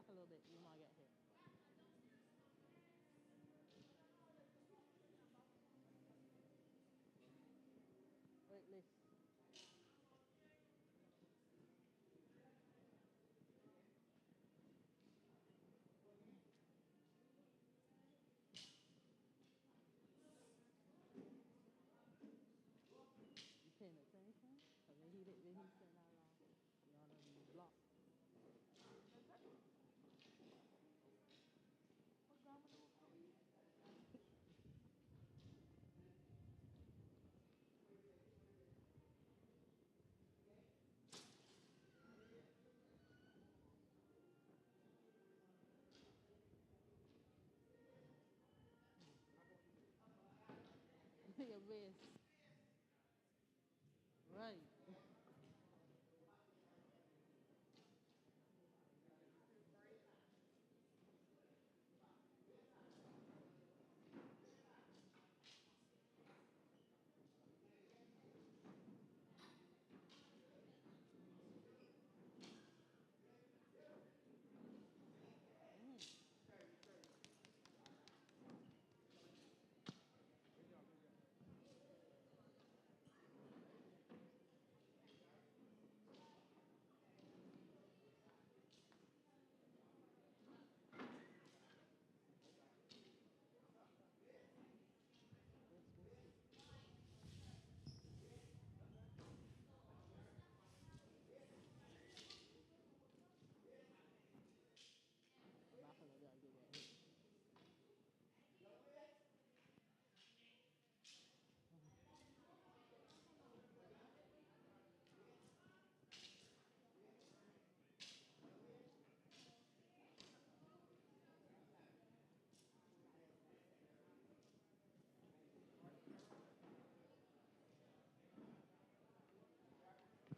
a little bit. You might get hit. Wait, Liz. You paying attention? Because when he said that loud, you want to be blocked. Your base. Right. Back a little bit, you get hit.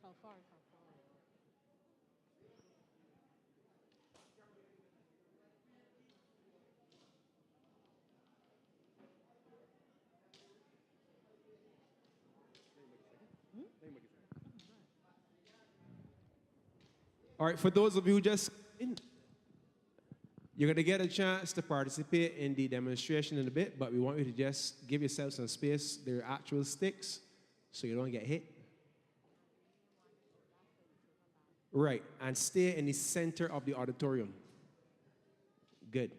How far? How far? All right, for those of you who just in, you're going to get a chance to participate in the demonstration in a bit, but we want you to just give yourself some space. They're actual sticks, so you don't get hit. Right, and stay in the center of the auditorium. Good.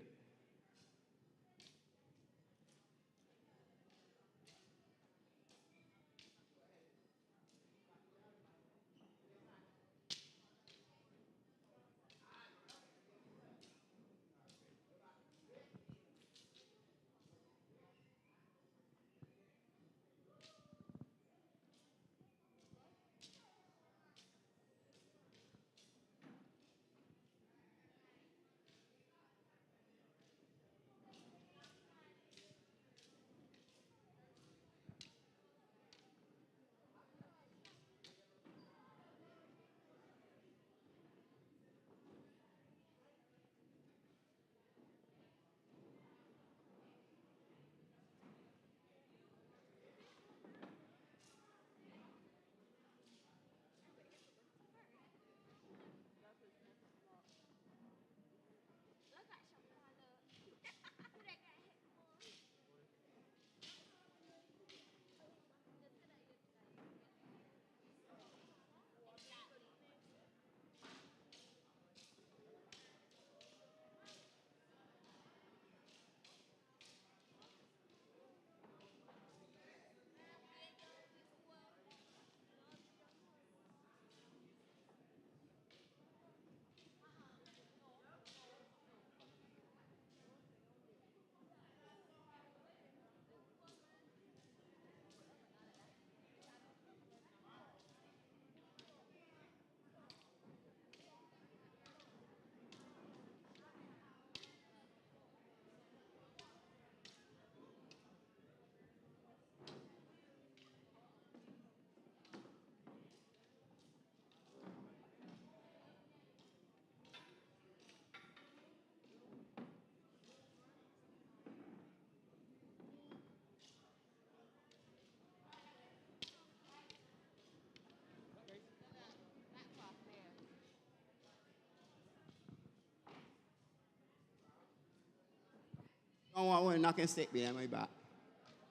I want one knocking stick behind my back.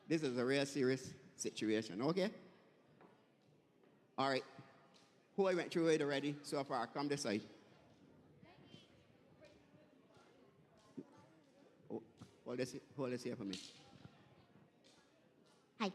This is a real serious situation, okay? All right. Who I went through it already so far? Come this side. Oh, hold this here for me. Hi.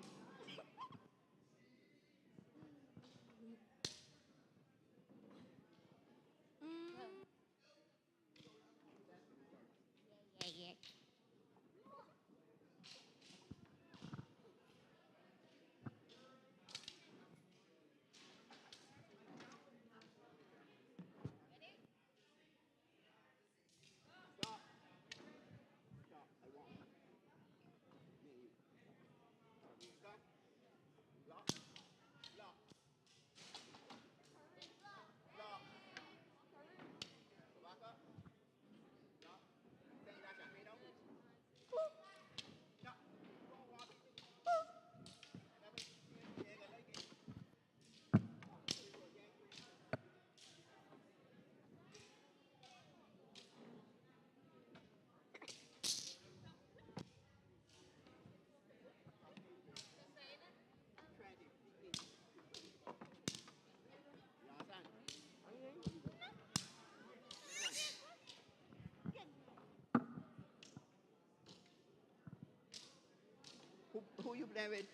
Who you playing with?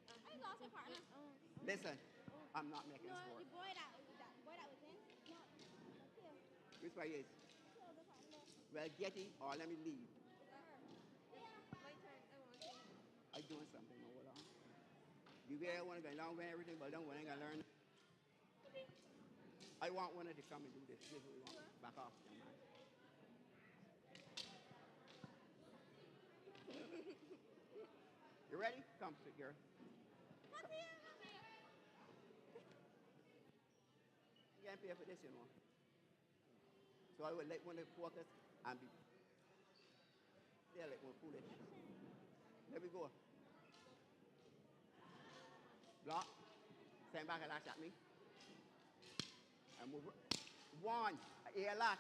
I lost a partner. Listen, I'm not making No, sport. the boy that was in. No, that's him. Which way is? So the partner. Well, get it or let me leave. Yeah. My turn. I want to. I'm doing something. Hold on. You really want to go along with everything, but don't want to learn. I want one of to come and do this. This is what we want. Back off, young man. You ready? Come, sit girl. What's here? You can't pay for this, you know. So I would let one of the focus and be. Yeah, like one foolish. There we go. Block. Stand back and lash at me. And move. One. Ear lash.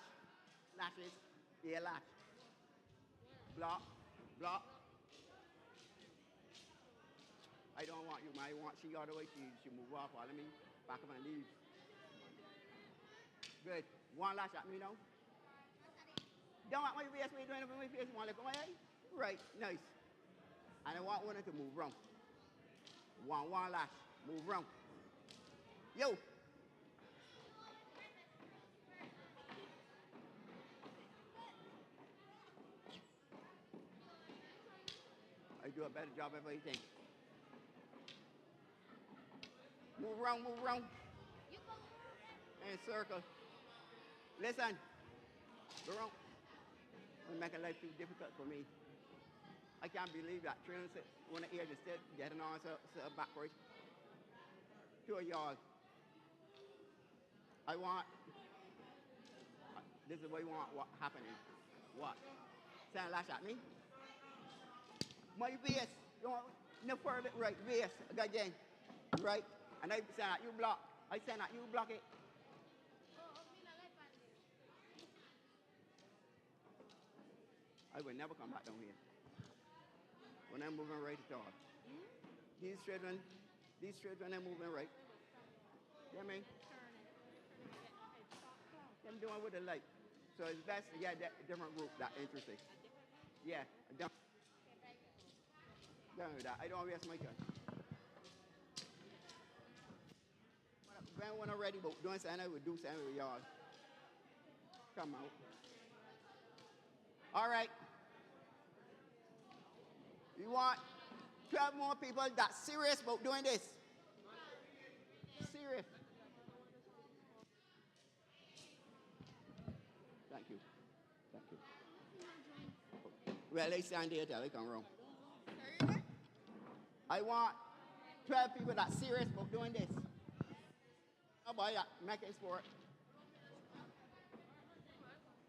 Lashes. Ear lash. Block. Block. I don't want you, man. I want she all the way. She move off. All let me back up and leave. Good. One lash at me now. Don't want my face. What are you doing up in my face? You want to look at my eye? Right. Nice. And I want one to move round. One lash. Move round. Yo. I do a better job of everything. Move round, move round. You go. And circle. Listen. Go round. You're making life too difficult for me. I can't believe that children when the ears are still getting on so backwards. Two of y'all. I want. This is what you want. What happening? What? Stand lash at me. My base. You want no further. Right. Base. Again. Right. And I stand at you block. I stand at you block it. I will never come back down here. When I'm moving right at all. These children are moving right. You know what I mean? Them doing what they like. So it's best to get a different group that interesting. Yeah, done with that. I don't waste my time. When I'm ready, but doing something, I would do something with y'all. Come out. All right. You want 12 more people that's serious about doing this? Serious. Thank you. Thank you. Well, they stand there till they come wrong. I want 12 people that's serious about doing this. How about that? Make it sport.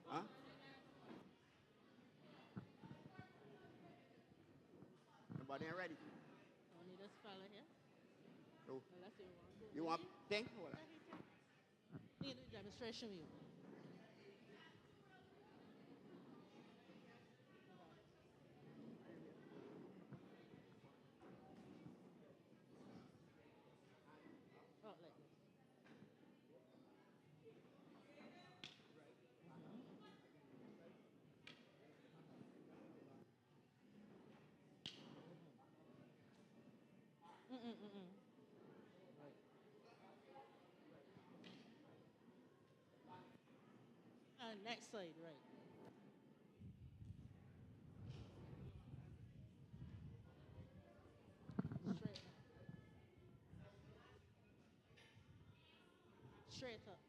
Huh? Everybody ain't ready. Only this fella here. Who? Well, let's see what You want think? Hold on. Need a demonstration with you. Right. Next side, right. Straight up. Straight up.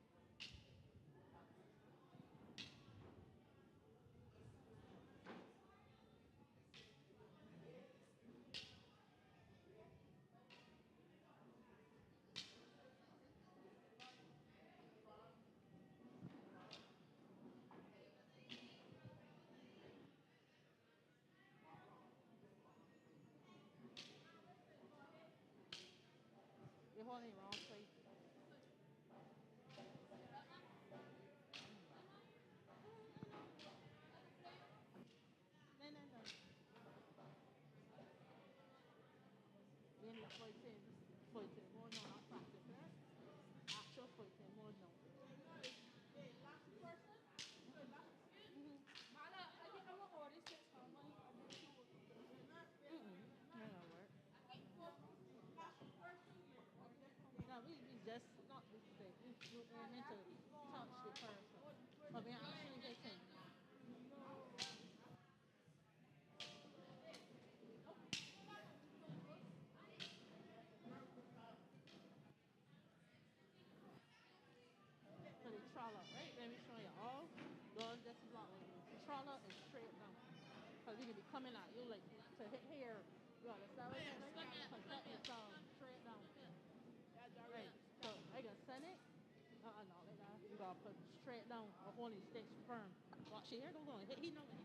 You're holding it wrong place. No, no, no. Then the fighting more no, not practice. Actual fighting more no. That don't work. No, we just not this thing. We aiming to touch the person. But we actually hitting. So the trolley, right? Let me show you all. Girls, this is not what it is. The trolley is straight down. Because you can be coming at you like to hit here. You understand what I'm saying? Because that is straight down. Right. So I can send it. No, like that. You gotta put straight down or holding sticks firm. Watch your hair, don't go. He know it.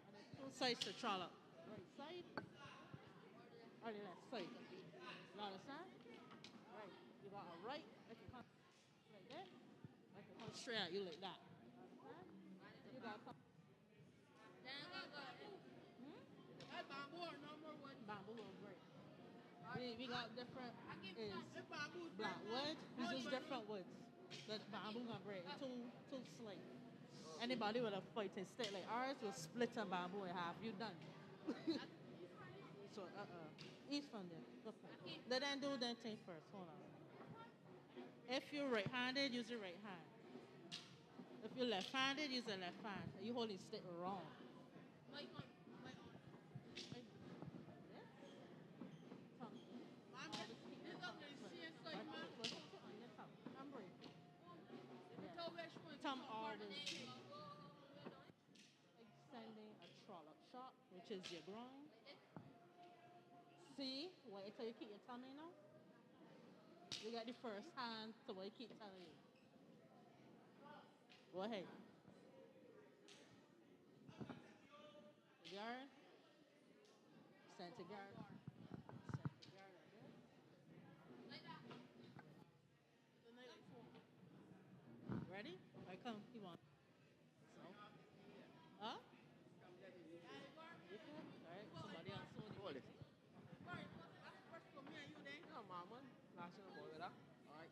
And then two sides to trolley. Right side or the left side. You understand? Right. You got a right, I can come like that. I can come straight at you like that. Understand? You got to come. Bamboo is great. We got different is black wood. We use different woods. But bamboo gonna break. Too slick. Anybody with a fighting stick like ours will split a bamboo in half. You done. So eat from there. Go for it. Let them do that thing first. Hold on. If you're right-handed, use your right hand. If you're left-handed, use the left hand. You holding stick wrong. Tom always extending a trollop shot, which is your groin. See, wait till you keep your tummy now. You got the first hand to what you keep telling you. Go ahead. Guard. Center guard. Center guard like this. Ready? Right, come. He wants. So. Huh? You good? All right. Somebody else. Hold it. No, mama. National boy, ¿verdad? All right.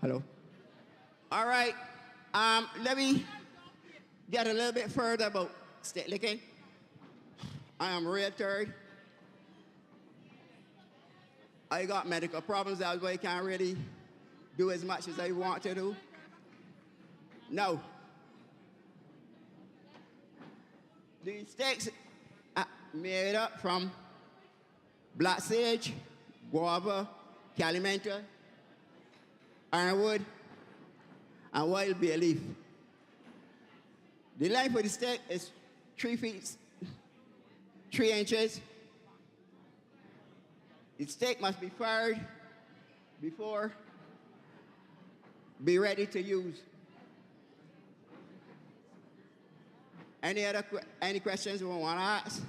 Hello. All right. Let me get a little bit further about stick licking. I am retired. I got medical problems. That's why I can't really do as much as I want to do. No. These sticks are made up from black sage, guava, calimenta, ironwood, and wild bay leaf. The length of the stick is 3 feet, 3 inches. The stick must be fired before be ready to use. Any questions you want to ask?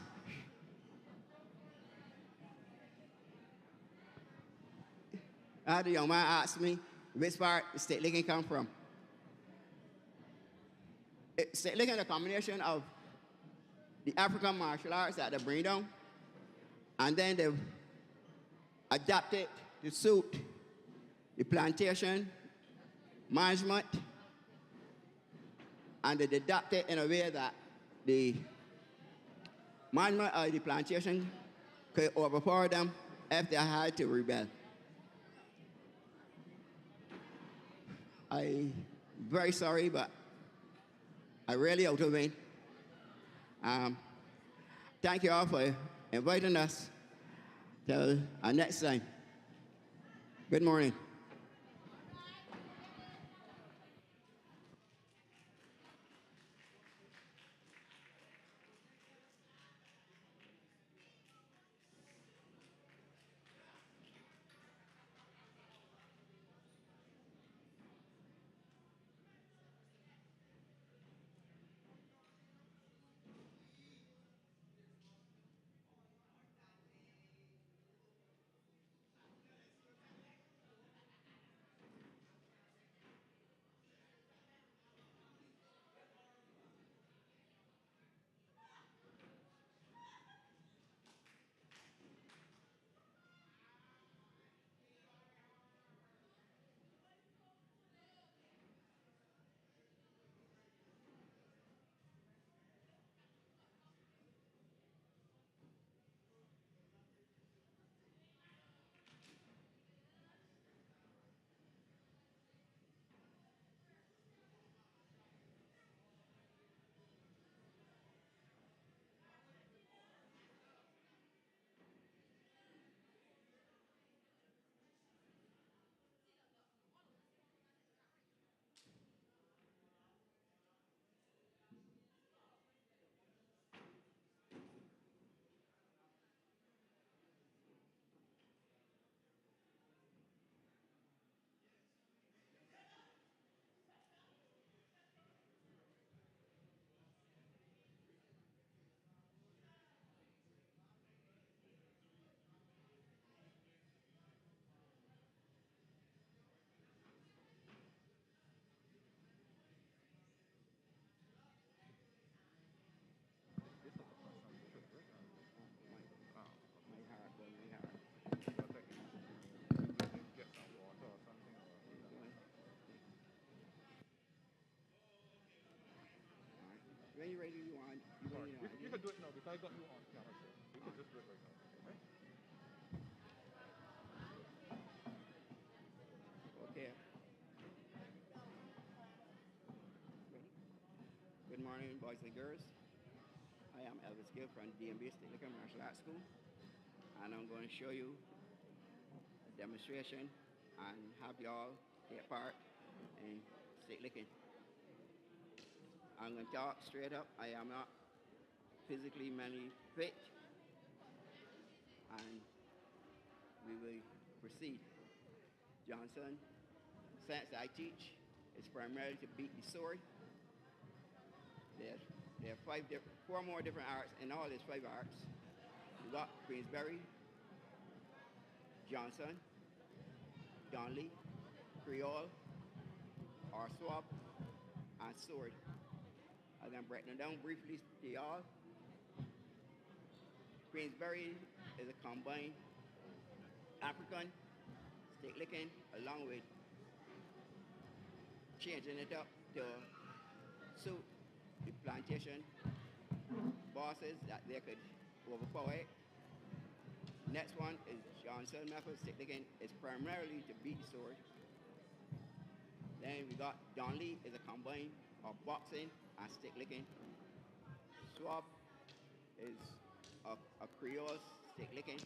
The young man asked me which part the stick licking come from. Stick licking is a combination of the African martial arts that they bring down, and then they adapt it to suit the plantation management, and they adapt it in a way that the management of the plantation could overpower them if they had to rebel. I'm very sorry, but I really out of it. Thank you all for inviting us. Till next time. Good morning. When you're ready, you can do it now because I got you on camera. So you can just do it right now. Okay. Good morning, boys and girls. I am Elvis Gill from DMB State Liquor Martial Arts School, and I'm going to show you a demonstration and have y'all take part in state licking. I'm going to talk straight up. I am not physically mentally fit, and we will proceed. Johnson, since I teach, is primarily to beat the sword. There are 4 more different arts, and all is 5 arts. You got Queensberry, Johnson, Donley, Creole, or Swab, and Sword. I'm going to break them down briefly to y'all. Queensberry is a combined African stick licking along with changing it up to suit the plantation bosses that they could overpower it. Next one is Johnson method stick licking. It's primarily to beat the sword. Then we got Don Lee is a combine of boxing and stick licking. Swab is a Creole stick licking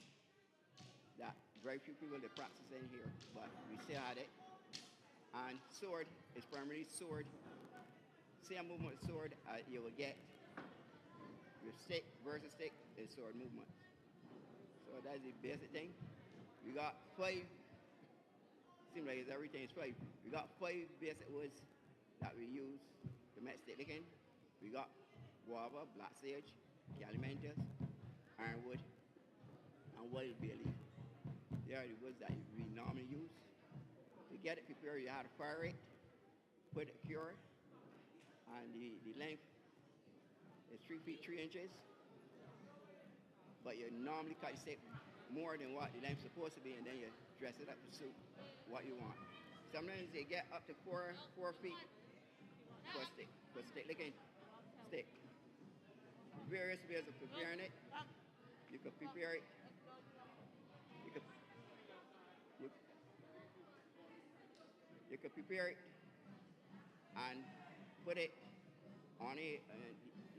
that very few people they practice in here, but we still had it. And sword is primarily sword. Same movement with sword you will get. Your stick versus stick is sword movement. So that's the basic thing. We got 5, seems like it's everything is 5. We got 5 basic woods that we use to make stick licking. We got guava, black sage, calimentus, ironwood, and wild bay leaf. They are the woods that we normally use. To get it prepared, you have to fire it, put it cure, and the length is 3 feet 3 inches. But you normally cut the stick more than what the length's supposed to be, and then you dress it up to suit what you want. Sometimes they get up to 4 feet for stick licking stick. Various ways of preparing it. You could prepare it. You could prepare it and put it on a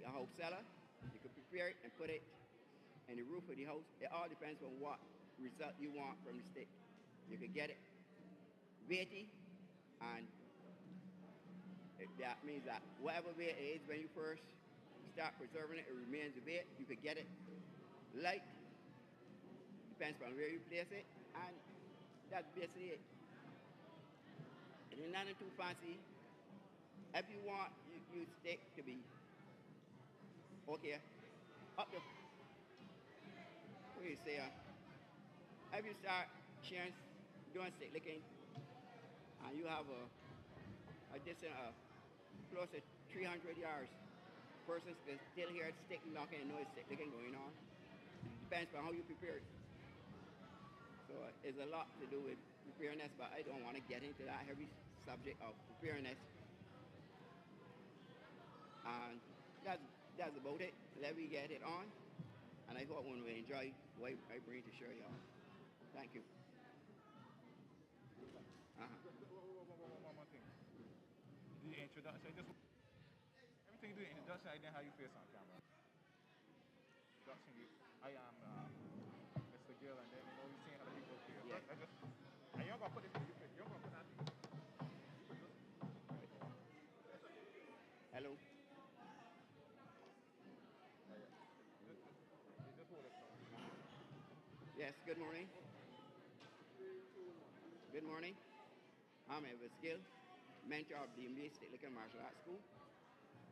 house cellar. You could prepare it and put it in the roof of the house. It all depends on what result you want from the stick. You could get it weighty, and that means that whatever weight it is when you first start preserving it, it remains a weight. You could get it light, depends on where you place it, and that's basically it. It is nothing too fancy. If you want your stick to be okay, up to what do you say? If you start doing stick licking, and you have a distance of close to 300 yards, persons can still hear stick knocking and noise stick licking going on. It depends on how you prepare it. So it's a lot to do with preparing this, but I don't want to get into that heavy subject of preparing this. And that's about it. Let me get it on, and I hope one will enjoy what I bring to show y'all. Thank you. One more thing. The introduction, everything you do in introduction, I didn't have you face on camera. Introduction, I am Mr. Gill, and then you seeing other people here. Yeah. And you're gonna put this in your you're gonna put that in. Hello. Just hold it. Yes, good morning. Good morning. I'm Edward Gill, mentor of the DMV Stick Licking Martial Arts School.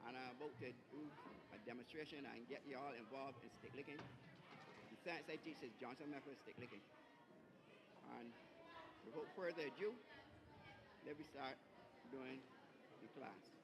And I'm about to do a demonstration and get you all involved in stick licking. The science I teach is Johnson method stick licking. And without further ado, let me start doing the class.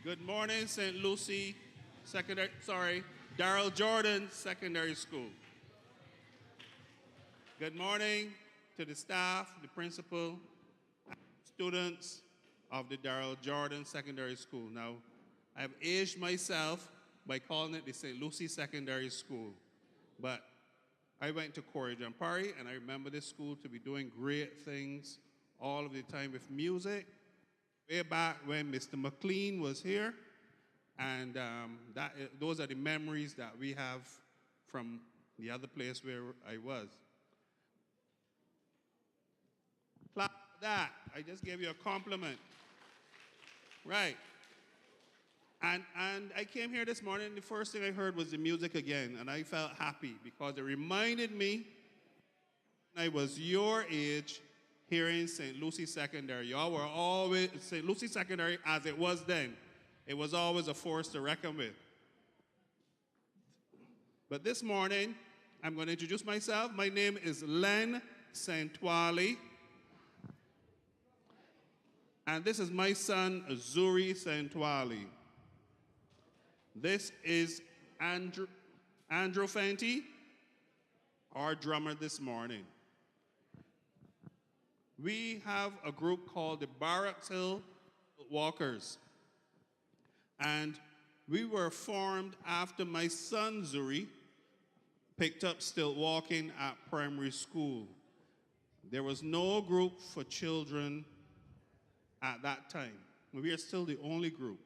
Good morning, St. Lucie Darrell Jordan Secondary School. Good morning to the staff, the principal, and students of the Darrell Jordan Secondary School. Now, I've aged myself by calling it the St. Lucie Secondary School, but I went to Corey John Parry, and I remember this school to be doing great things all of the time with music. Way back when Mr. McLean was here, and those are the memories that we have from the other place where I was. Clap for that. I just gave you a compliment. Right. And I came here this morning, and the first thing I heard was the music again, and I felt happy because it reminded me when I was your age here in St. Lucie Secondary. Y'all were always, St. Lucie Secondary as it was then, it was always a force to reckon with. But this morning, I'm going to introduce myself. My name is Len Santwali. And this is my son, Zuri Santwali. This is Andrew Fenty, our drummer this morning. We have a group called the Barracks Hill Walkers. And we were formed after my son, Zuri, picked up stilt walking at primary school. There was no group for children at that time. We are still the only group.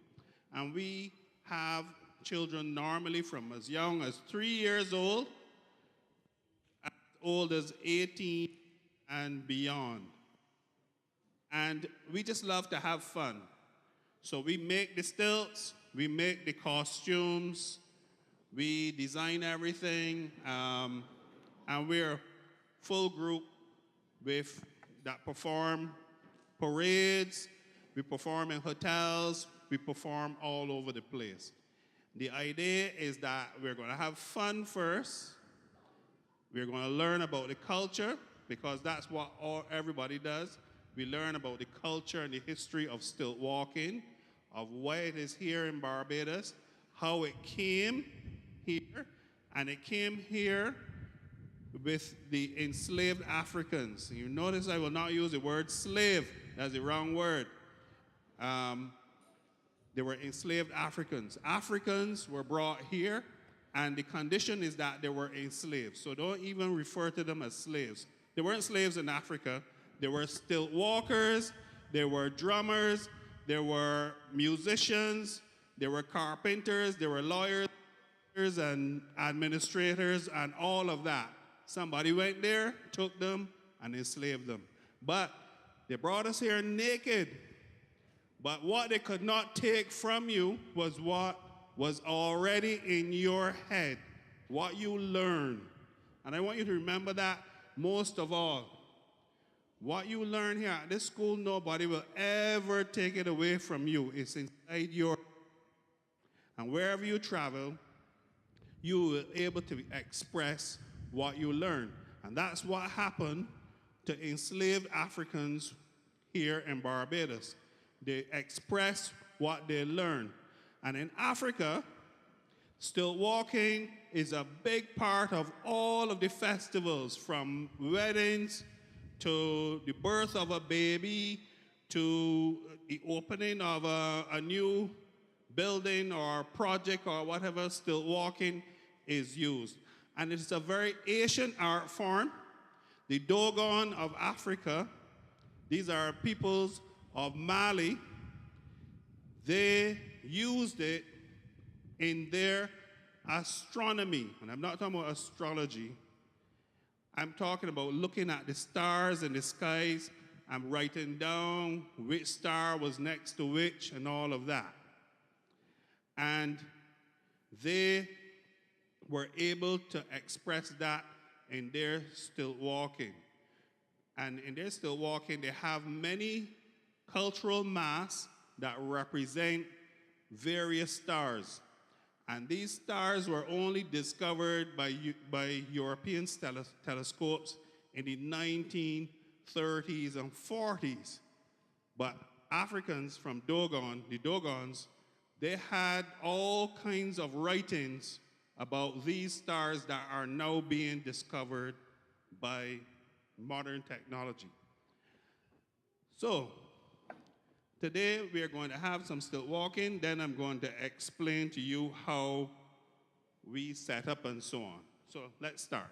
And we have children normally from as young as 3 years old, as old as 18 and beyond. And we just love to have fun. So we make the stilts, we make the costumes, we design everything, and we're a full group that perform parades, we perform in hotels, we perform all over the place. The idea is that we're going to have fun first. We're going to learn about the culture, because that's what everybody does. We learn about the culture and the history of stilt walking, of why it is here in Barbados, how it came here, and it came here with the enslaved Africans. You notice I will not use the word slave. That's the wrong word. They were enslaved Africans. Africans were brought here, and the condition is that they were enslaved. So don't even refer to them as slaves. They weren't slaves in Africa. They were stilt walkers, there were drummers, there were musicians, there were carpenters, there were lawyers and administrators and all of that. Somebody went there, took them, and enslaved them. But they brought us here naked. But what they could not take from you was what was already in your head, what you learned. And I want you to remember that most of all. What you learn here at this school, nobody will ever take it away from you. It's inside your... And wherever you travel, you will be able to express what you learn. And that's what happened to enslaved Africans here in Barbados. They express what they learn. And in Africa, stilt walking is a big part of all of the festivals, from weddings to the birth of a baby, to the opening of a new building or project or whatever. Stilt walking is used. And it's a very ancient art form. The Dogon of Africa, these are peoples of Mali, they used it in their astronomy. And I'm not talking about astrology. I'm talking about looking at the stars in the skies and writing down which star was next to which and all of that. And they were able to express that in their stilt walking. And in their stilt walking, they have many cultural masks that represent various stars. And these stars were only discovered by European telescopes in the 1930s and 40s. But Africans from Dogon, the Dogons, they had all kinds of writings about these stars that are now being discovered by modern technology. So, today we are going to have some stilt walking, then I'm going to explain to you how we set up and so on. So, let's start.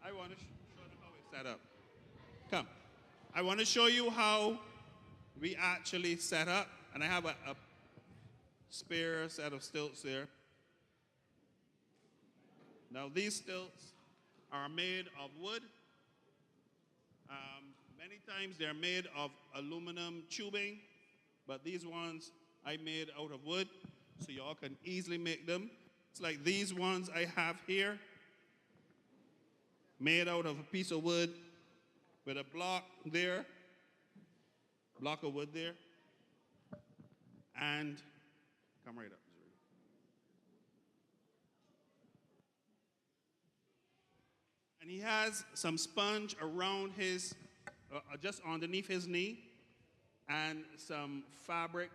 I want to show you how it's set up. Come. I want to show you how we actually set up. And I have a spare set of stilts there. Now, these stilts are made of wood. Many times they're made of aluminum tubing, but these ones I made out of wood, so y'all can easily make them. It's like these ones I have here, made out of a piece of wood with a block there, block of wood there, and come right up. And he has some sponge around his, just underneath his knee, and some fabric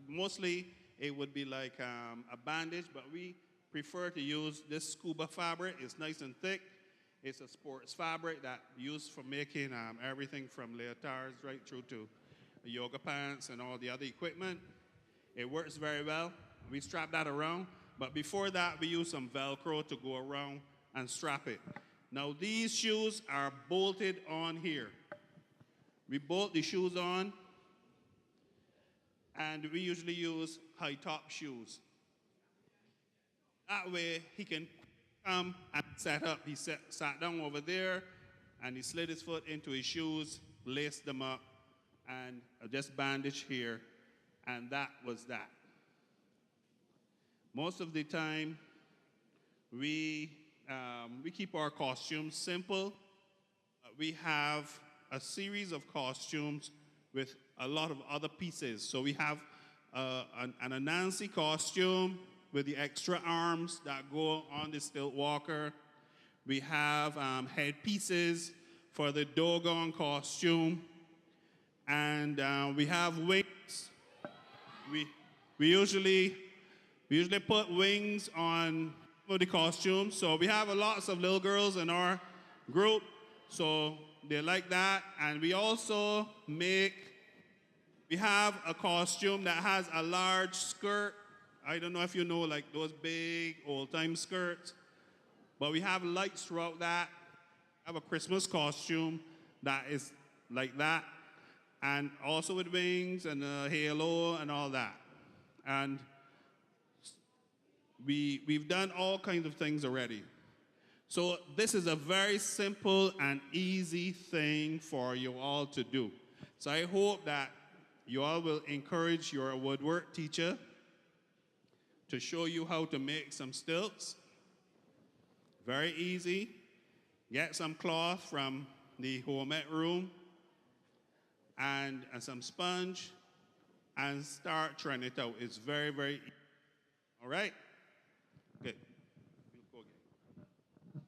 Mostly it would be like a bandage, but we prefer to use this scuba fabric. It's nice and thick. It's a sports fabric that used for making everything from leotards right through to yoga pants and all the other equipment. It works very well. We strap that around, but before that, we use some Velcro to go around and strap it. Now, these shoes are bolted on here. We bolt the shoes on, and we usually use high-top shoes. That way, he can come and set up. He sat down over there, and he slid his foot into his shoes, laced them up, and just bandage here, and that was that. Most of the time, we keep our costumes simple. We have a series of costumes with a lot of other pieces. So we have an Anansi costume with the extra arms that go on the stilt walker. We have headpieces for the Dogon costume. And we have wings. We usually put wings on the costumes. So we have lots of little girls in our group. So they like that. And we also we have a costume that has a large skirt. I don't know if you know, like those big old-time skirts. But we have lights throughout that. We have a Christmas costume that is like that. And also with wings and a halo and all that. And we've done all kinds of things already. So this is a very simple and easy thing for you all to do. So I hope that you all will encourage your woodwork teacher to show you how to make some stilts. Very easy. Get some cloth from the home ec room and some sponge and start trying it out. It's very, very easy. All right? Good. We'll go again.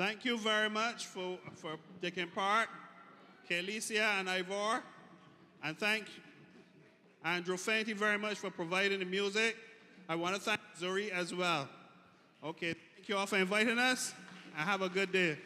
Thank you very much for taking part, Kelicia and Ivor. And thank Andrew Fainty very much for providing the music. I want to thank Zuri as well. Okay, thank you all for inviting us, and have a good day.